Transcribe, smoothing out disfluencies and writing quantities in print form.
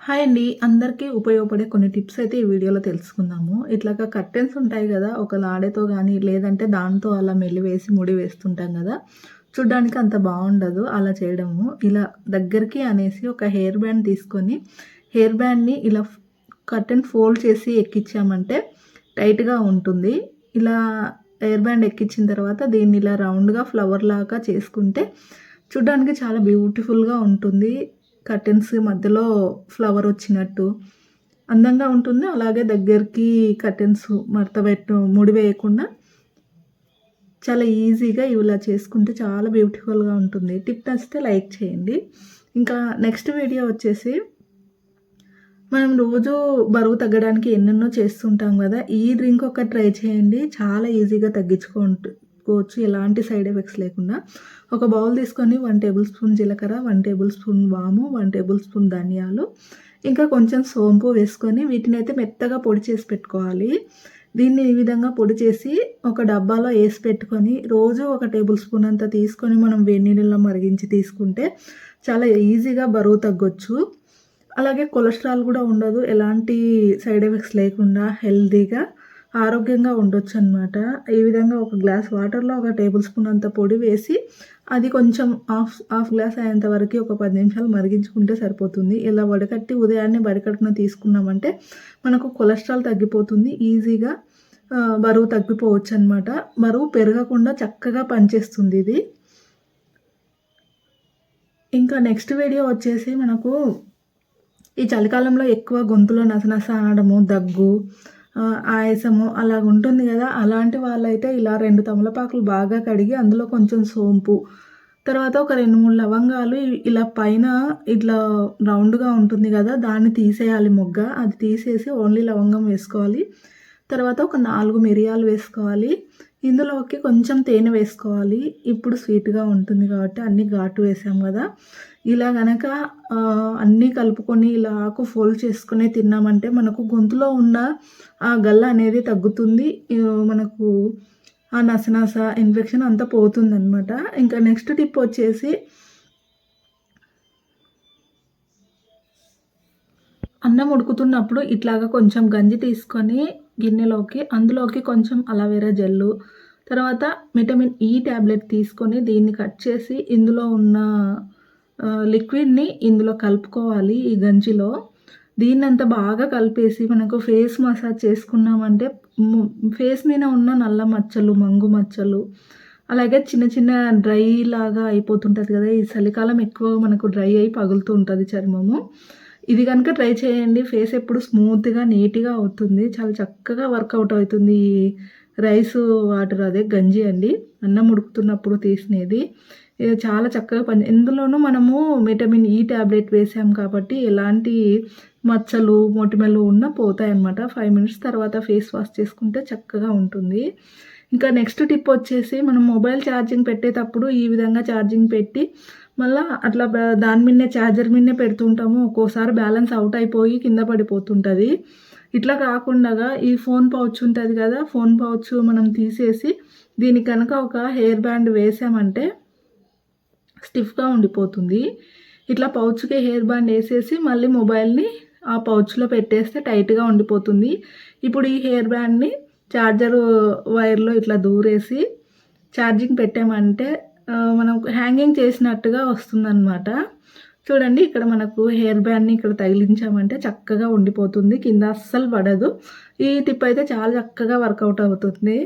Hi అండి. అందరికీ ఉపయోగపడే కొన్ని టిప్స్ అయితే ఈ వీడియోలో తెలుసుకుందాము. ఇట్లాగా కర్టెన్స్ ఉంటాయి గదా! ఒక లాడెతో గానీ, లేదంటే దాంతో అలా మెలివేసి ముడి వేస్తుంటాం గదా! చూడ్డానికి అంత బావుండదు అలా చేయడము. ఇలా దగ్గరికి అనేసి ఒక హెయిర్ బ్యాండ్ తీసుకొని, హెయిర్ బ్యాండ్‌ని ఇలా కర్టెన్ ఫోల్డ్ చేసి ఎక్కిచ్చామంటే టైట్‌గా ఉంటుంది. ఇలా హెయిర్ బ్యాండ్ ఎక్కిచ్చిన తర్వాత దీన్ని ఇలా రౌండ్‌గా ఫ్లవర్ లాగా చేసుకుంటే చూడ్డానికి చాలా బ్యూటిఫుల్‌గా ఉంటుంది. కర్టెన్స్ మధ్యలో ఫ్లవర్ వచ్చినట్టు అందంగా ఉంటుంది. అలాగే దగ్గరికి కర్టెన్స్ ముడి వేయకుండా చాలా ఈజీగా ఇలా చేసుకుంటే చాలా బ్యూటిఫుల్‌గా ఉంటుంది. టిప్ నచ్చితే లైక్ చేయండి. ఇంకా నెక్స్ట్ వీడియో వచ్చేసి మనం రోజు బరువు తగ్గడానికి ఎన్నెన్నో చేస్తుంటాం కదా! ఈ డ్రింక్ ఒకటి ట్రై చేయండి. చాలా ఈజీగా తగ్గించుకోవచ్చు. ఎలాంటి సైడ్ ఎఫెక్ట్స్ లేకుండా. ఒక బౌల్ తీసుకొని 1 టేబుల్ స్పూన్ జీలకర్ర, 1 టేబుల్ స్పూన్ వాము, 1 టేబుల్ స్పూన్ ధనియాలు, ఇంకా కొంచెం సోంపు వేసుకొని వీటినైతే మెత్తగా పొడి చేసి పెట్టుకోవాలి. దీన్ని ఈ విధంగా పొడి చేసి ఒక డబ్బాలో ఏసి పెట్టుకొని రోజు ఒక టేబుల్ స్పూన్ అంత తీసుకొని మనం వేడి నీళ్ళలో మరిగించి తీసుకుంటే చాలా ఈజీగా బరువు తగ్గొచ్చు. అలాగే కొలెస్ట్రాల్ కూడా ఉండదు. ఎలాంటి సైడ్ ఎఫెక్ట్స్ లేకుండా హెల్తీగా, ఆరోగ్యంగా ఉండొచ్చనమాట. ఈ విధంగా ఒక గ్లాస్ వాటర్‌లో ఒక టేబుల్ స్పూన్ అంత పొడి వేసి, అది కొంచెం హాఫ్ గ్లాస్ అయ్యేంత వరకి ఒక 10 నిమిషాలు మరిగించుకుంటే సరిపోతుంది. ఇలా వడకట్టి ఉదయాన్నే బడికట్టున తీసుకున్నామంటే మనకు కొలెస్ట్రాల్ తగ్గిపోతుంది. ఈజీగా బరువు తగ్గిపోవచ్చనమాట. బరువు పెరగకుండా చక్కగా పనిచేస్తుంది ఇది. ఇంకా నెక్స్ట్ వీడియో వచ్చేసి మనకు ఈ చలికాలంలో ఎక్కువ గొంతులో నసనస అనడము, దగ్గు, ఆయాసము అలాగుంటుంది గదా! అలాంటి వాళ్ళైతే ఇలా 2 తమలపాకులు బాగా కడిగి అందులో కొంచెం సోంపు, తర్వాత ఒక 2, 3 లవంగాలు ఇలా పైన ఇట్లా రౌండ్‌గా ఉంటుంది గదా! దాన్ని తీసేయాలి మొగ్గ. అది తీసేసి ఓన్లీ లవంగం వేసుకోవాలి. తర్వాత ఒక 4 మిరియాలు వేసుకోవాలి. ఇందులోకి కొంచెం తేనె వేసుకోవాలి. ఇప్పుడు స్వీట్‌గా ఉంటుంది కాబట్టి అన్నీ ఘాటు వేసాం గదా! ఇలా గనక అన్నీ కలుపుకొని ఇలా ఆకు ఫోల్డ్ చేసుకొని తిన్నామంటే మనకు గొంతులో ఉన్న ఆ గల్ల అనేది తగ్గుతుంది. మనకు ఆ నసనస ఇన్ఫెక్షన్ అంతా పోతుందనమాట. ఇంకా నెక్స్ట్ టిప్ వచ్చేసి అన్నం ఉడుకుతున్నప్పుడు ఇట్లాగా కొంచెం గంజి తీసుకొని గిన్నెలోకి అందులోకి కొంచెం అలోవెరా జెల్లు, తర్వాత విటమిన్ ఈ టాబ్లెట్ తీసుకొని దీన్ని కట్ చేసి ఇందులో ఉన్న లిక్విడ్‌ని ఇందులో కలుపుకోవాలి ఈ గంజిలో. దీన్నంతా బాగా కలిపేసి మనకు ఫేస్ మసాజ్ చేసుకున్నామంటే ఫేస్ మీద ఉన్న నల్ల మచ్చలు, మంగు మచ్చలు, అలాగే చిన్న చిన్న డ్రై లాగా అయిపోతుంటది కదా! ఈ చలికాలం ఎక్కువ మనకు డ్రై అయి పగులుతూ ఉంటది చర్మము. ఇది గనుక ట్రై చేయండి. ఫేస్ ఎప్పుడు స్మూత్‌గా, నీట్‌గా అవుతుంది. చాలా చక్కగా వర్కౌట్ అవుతుంది. ఈ రైసు వాటర్ అదే గంజి అండి. అన్నం ఉడుకుతున్నప్పుడు తీసినది. ఇది చాలా చక్కగా ఇందులోనూ మనము విటమిన్ ఈ టాబ్లెట్ వేసాం కాబట్టి ఎలాంటి మచ్చలు, మొటిమలు ఉన్నా పోతాయన్నమాట. 5 మినిట్స్ తర్వాత ఫేస్ వాష్ చేసుకుంటే చక్కగా ఉంటుంది. ఇంకా నెక్స్ట్ టిప్ వచ్చేసి మనం మొబైల్ ఛార్జింగ్ పెట్టేటప్పుడు ఈ విధంగా ఛార్జింగ్ పెట్టి మళ్ళా అట్లా దాని మీదనే చార్జర్ మీదనే పెడుతుంటాము. ఒక్కోసారి బ్యాలెన్స్ అవుట్ అయిపోయి కింద పడిపోతుంటది. ఇట్లా కాకుండగా ఈ ఫోన్ పౌచ్ ఉంటది కదా! ఫోన్ పౌచ్ మనం తీసేసి దీనికి కనుక ఒక హెయిర్ బ్యాండ్ వేసామంటే స్టిఫ్‌గా ఉండిపోతుంది. ఇట్లా పౌచ్‌కి హెయిర్ బ్యాండ్ ఏసేసి మళ్ళీ మొబైల్‌ని ఆ పౌచ్‌లో పెట్టేస్తే టైట్‌గా ఉండిపోతుంది. ఇప్పుడు ఈ హెయిర్ బ్యాండ్‌ని చార్జరు వైర్‌లో ఇట్లా దూరేసి ఛార్జింగ్ పెట్టామంటే మనం హ్యాంగింగ్ చేసినట్టుగా వస్తుందనమాట. చూడండి ఇక్కడ మనకు హెయిర్ బ్యాండ్‌ని ఇక్కడ తగిలించామంటే చక్కగా ఉండిపోతుంది. కింద అస్సలు పడదు. ఈ టిప్ అయితే చాలా చక్కగా వర్కౌట్ అవుతుంది.